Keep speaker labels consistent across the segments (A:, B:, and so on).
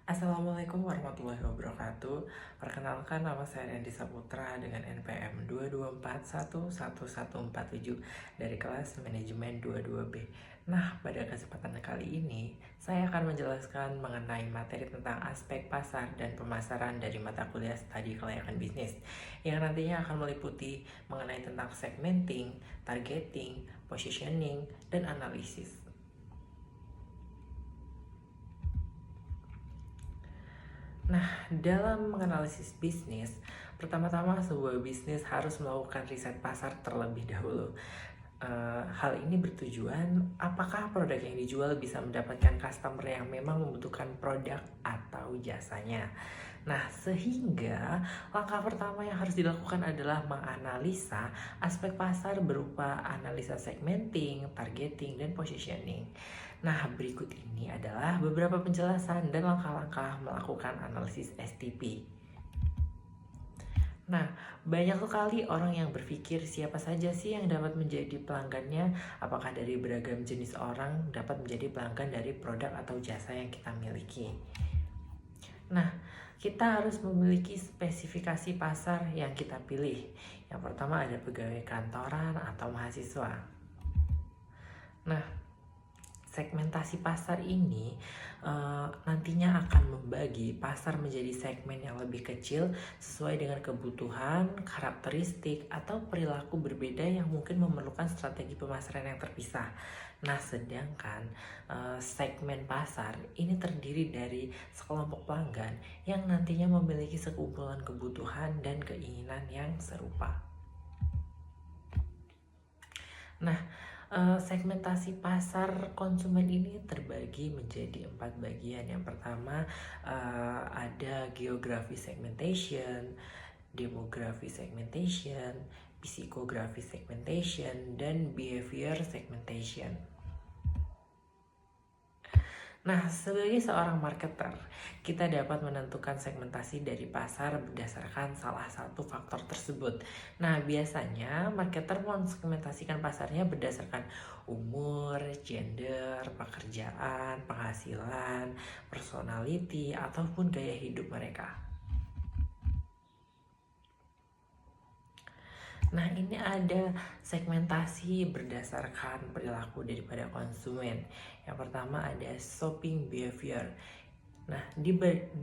A: Assalamualaikum warahmatullahi wabarakatuh. Perkenalkan, nama saya Randy Saputra dengan NPM 2241147 dari kelas Manajemen 22B. Nah, pada kesempatan kali ini, saya akan menjelaskan mengenai materi tentang aspek pasar dan pemasaran dari mata kuliah Studi Kelayakan Bisnis, yang nantinya akan meliputi mengenai tentang segmenting, targeting, positioning, dan analisis. Nah, dalam menganalisis bisnis, pertama-tama sebuah bisnis harus melakukan riset pasar terlebih dahulu. Hal ini bertujuan apakah produk yang dijual bisa mendapatkan customer yang memang membutuhkan produk atau jasanya. Nah, sehingga langkah pertama yang harus dilakukan adalah menganalisa aspek pasar berupa analisa segmenting, targeting, dan positioning. Nah, berikut ini adalah beberapa penjelasan dan langkah-langkah melakukan analisis STP. Nah, banyak sekali orang yang berpikir siapa saja sih yang dapat menjadi pelanggannya, apakah dari beragam jenis orang dapat menjadi pelanggan dari produk atau jasa yang kita miliki. Nah, kita harus memiliki spesifikasi pasar yang kita pilih. Yang pertama ada pegawai kantoran atau mahasiswa. Nah, segmentasi pasar ini nantinya akan membagi pasar menjadi segmen yang lebih kecil sesuai dengan kebutuhan, karakteristik, atau perilaku berbeda yang mungkin memerlukan strategi pemasaran yang terpisah. Nah, sedangkan segmen pasar ini terdiri dari sekelompok pelanggan yang nantinya memiliki sekumpulan kebutuhan dan keinginan yang serupa. Nah, segmentasi pasar konsumen ini terbagi menjadi 4 bagian. Yang pertama ada geografi segmentation, demografi segmentation, psikografi segmentation, dan behavior segmentation. Nah, sebagai seorang marketer, kita dapat menentukan segmentasi dari pasar berdasarkan salah satu faktor tersebut. Nah, biasanya marketer mensegmentasikan pasarnya berdasarkan umur, gender, pekerjaan, penghasilan, personality, ataupun gaya hidup mereka. Nah, ini ada segmentasi berdasarkan perilaku daripada konsumen. Yang pertama ada shopping behavior. Nah, di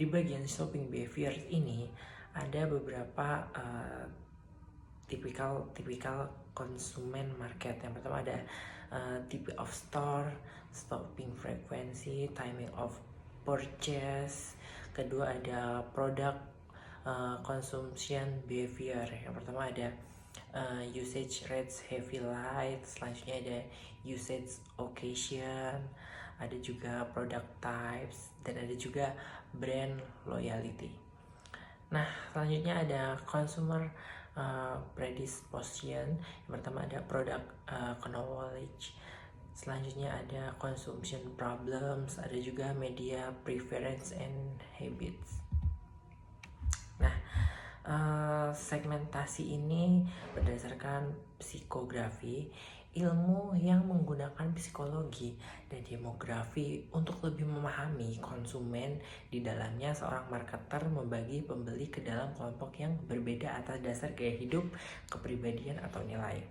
A: bagian shopping behavior ini ada beberapa tipikal konsumen market. Yang pertama ada type of store, shopping frequency, timing of purchase. Kedua ada product consumption behavior. Yang pertama ada usage rates, heavy light. Selanjutnya ada usage occasion, ada juga product types, dan ada juga brand loyalty. Nah, selanjutnya ada consumer predisposition. Yang pertama ada product knowledge. Selanjutnya ada consumption problems, ada juga media preference and habits. Nah, segmentasi ini berdasarkan psikografi, ilmu yang menggunakan psikologi dan demografi untuk lebih memahami konsumen. Di dalamnya seorang marketer membagi pembeli ke dalam kelompok yang berbeda atas dasar gaya hidup, kepribadian, atau nilai.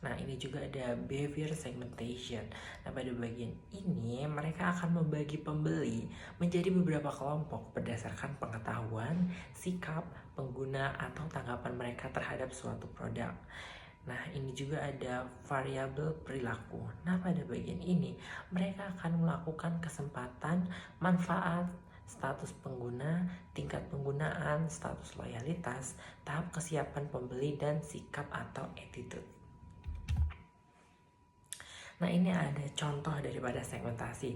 A: Nah, ini juga ada behavior segmentation. Nah, pada bagian ini mereka akan membagi pembeli menjadi beberapa kelompok berdasarkan pengetahuan, sikap, pengguna, atau tanggapan mereka terhadap suatu produk. Nah, ini juga ada variabel perilaku. Nah, pada bagian ini mereka akan melakukan kesempatan, manfaat, status pengguna, tingkat penggunaan, status loyalitas, tahap kesiapan pembeli, dan sikap atau attitude. Nah, ini ada contoh daripada segmentasi.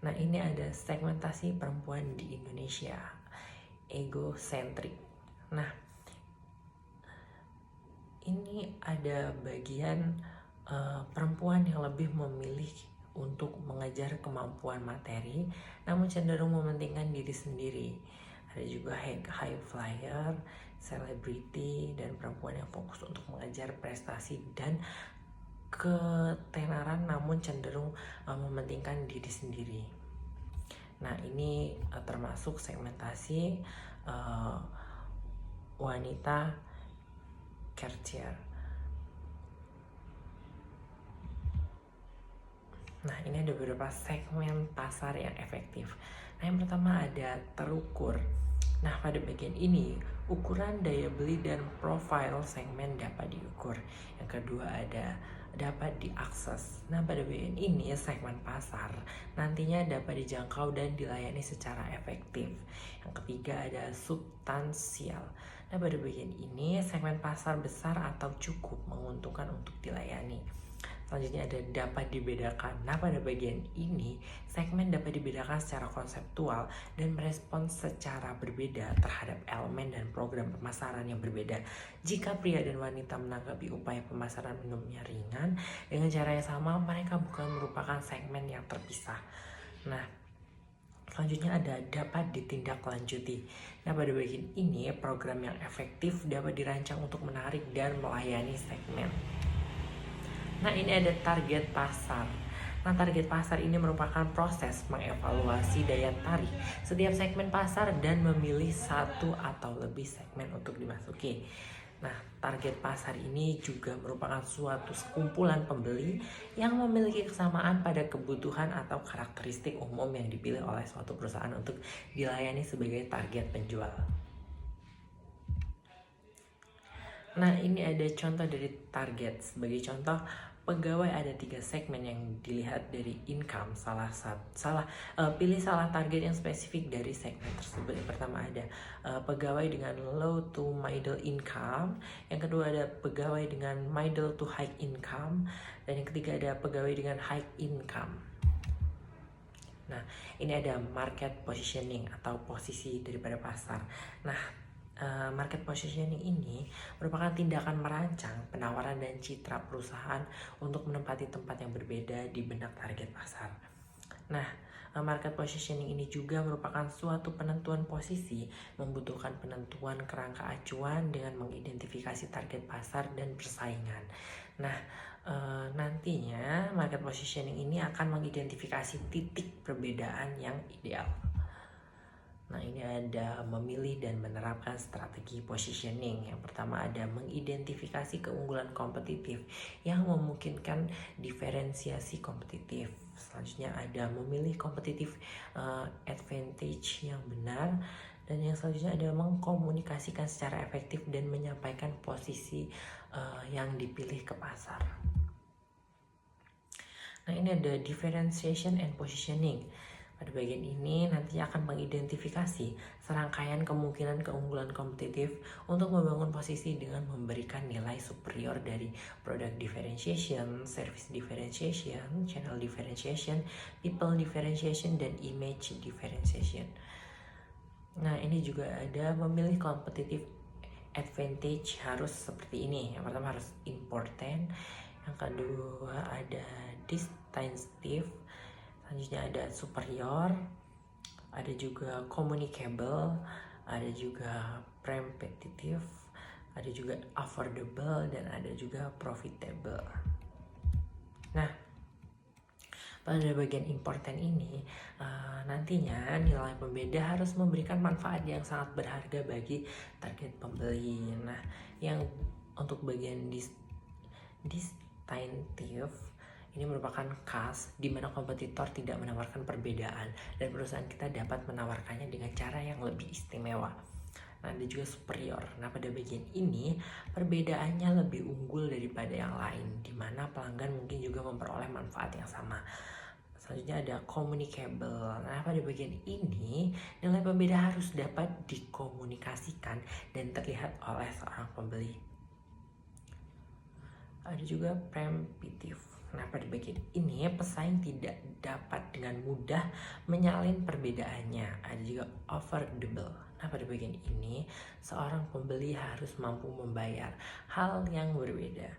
A: Nah, ini ada segmentasi perempuan di Indonesia, egocentrik. Nah, ini ada bagian perempuan yang lebih memilih untuk mengejar kemampuan materi, namun cenderung mementingkan diri sendiri. Ada juga high flyer, selebriti, dan perempuan yang fokus untuk mengejar prestasi dan ketenaran namun cenderung mementingkan diri sendiri. Nah, ini termasuk segmentasi wanita tertier. Nah, ini ada beberapa segmen pasar yang efektif. Nah, yang pertama ada terukur. Nah, pada bagian ini, ukuran daya beli dan profil segmen dapat diukur. Yang kedua ada dapat diakses. Nah, pada bagian ini, segmen pasar nantinya dapat dijangkau dan dilayani secara efektif. Yang ketiga ada substansial. Nah, pada bagian ini, segmen pasar besar atau cukup menguntungkan untuk dilayani. Selanjutnya ada dapat dibedakan. Nah, pada bagian ini, segmen dapat dibedakan secara konseptual dan merespons secara berbeda terhadap elemen dan program pemasaran yang berbeda. Jika pria dan wanita menanggapi upaya pemasaran minumnya ringan, dengan cara yang sama, mereka bukan merupakan segmen yang terpisah. Nah, selanjutnya ada dapat ditindaklanjuti. Nah, pada bagian ini, program yang efektif dapat dirancang untuk menarik dan melayani segmen. Nah, ini ada target pasar. Nah, target pasar ini merupakan proses mengevaluasi daya tarik setiap segmen pasar dan memilih satu atau lebih segmen untuk dimasuki. Nah, target pasar ini juga merupakan suatu sekumpulan pembeli yang memiliki kesamaan pada kebutuhan atau karakteristik umum yang dipilih oleh suatu perusahaan untuk dilayani sebagai target penjual. Nah, ini ada contoh dari target. Sebagai contoh, pegawai ada 3 segmen yang dilihat dari income. Pilih salah target yang spesifik dari segmen tersebut. Yang pertama ada pegawai dengan low to middle income. Yang kedua ada pegawai dengan middle to high income. Dan yang ketiga ada pegawai dengan high income. Nah, ini ada market positioning atau posisi daripada pasar. Nah, market positioning ini merupakan tindakan merancang penawaran dan citra perusahaan untuk menempati tempat yang berbeda di benak target pasar. Nah, market positioning ini juga merupakan suatu penentuan posisi, membutuhkan penentuan kerangka acuan dengan mengidentifikasi target pasar dan persaingan. Nah, nantinya market positioning ini akan mengidentifikasi titik perbedaan yang ideal. Nah, ini ada memilih dan menerapkan strategi positioning. Yang pertama ada mengidentifikasi keunggulan kompetitif yang memungkinkan diferensiasi kompetitif. Selanjutnya ada memilih kompetitif advantage yang benar. Dan yang selanjutnya ada mengkomunikasikan secara efektif dan menyampaikan posisi yang dipilih ke pasar. Nah, ini ada differentiation and positioning. Pada bagian ini nanti akan mengidentifikasi serangkaian kemungkinan keunggulan kompetitif untuk membangun posisi dengan memberikan nilai superior dari product differentiation, service differentiation, channel differentiation, people differentiation, dan image differentiation. Nah, ini juga ada memilih competitive advantage harus seperti ini. Yang pertama harus important, yang kedua ada distinctive, selanjutnya ada superior, ada juga communicable, ada juga competitive, ada juga affordable, dan ada juga profitable. Nah, pada bagian important ini nantinya nilai pembeda harus memberikan manfaat yang sangat berharga bagi target pembeli. Nah, yang untuk bagian distinctive ini merupakan khas di mana kompetitor tidak menawarkan perbedaan dan perusahaan kita dapat menawarkannya dengan cara yang lebih istimewa. Nah, ada juga superior. Nah, pada bagian ini perbedaannya lebih unggul daripada yang lain, di mana pelanggan mungkin juga memperoleh manfaat yang sama. Selanjutnya ada communicable. Nah, pada bagian ini nilai pembeda harus dapat dikomunikasikan dan terlihat oleh seorang pembeli. Ada juga preemptive. Nah, pada bagian ini pesaing tidak dapat dengan mudah menyalin perbedaannya. Ada juga affordable. Nah, pada bagian ini seorang pembeli harus mampu membayar hal yang berbeda.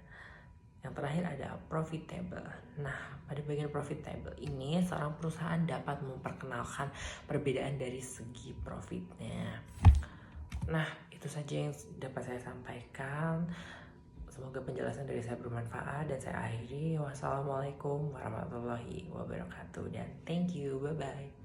A: Yang terakhir ada profitable. Nah, pada bagian profitable ini seorang perusahaan dapat memperkenalkan perbedaan dari segi profitnya. Nah, itu saja yang dapat saya sampaikan. Semoga penjelasan dari saya bermanfaat dan saya akhiri. Wassalamualaikum warahmatullahi wabarakatuh dan thank you. Bye-bye.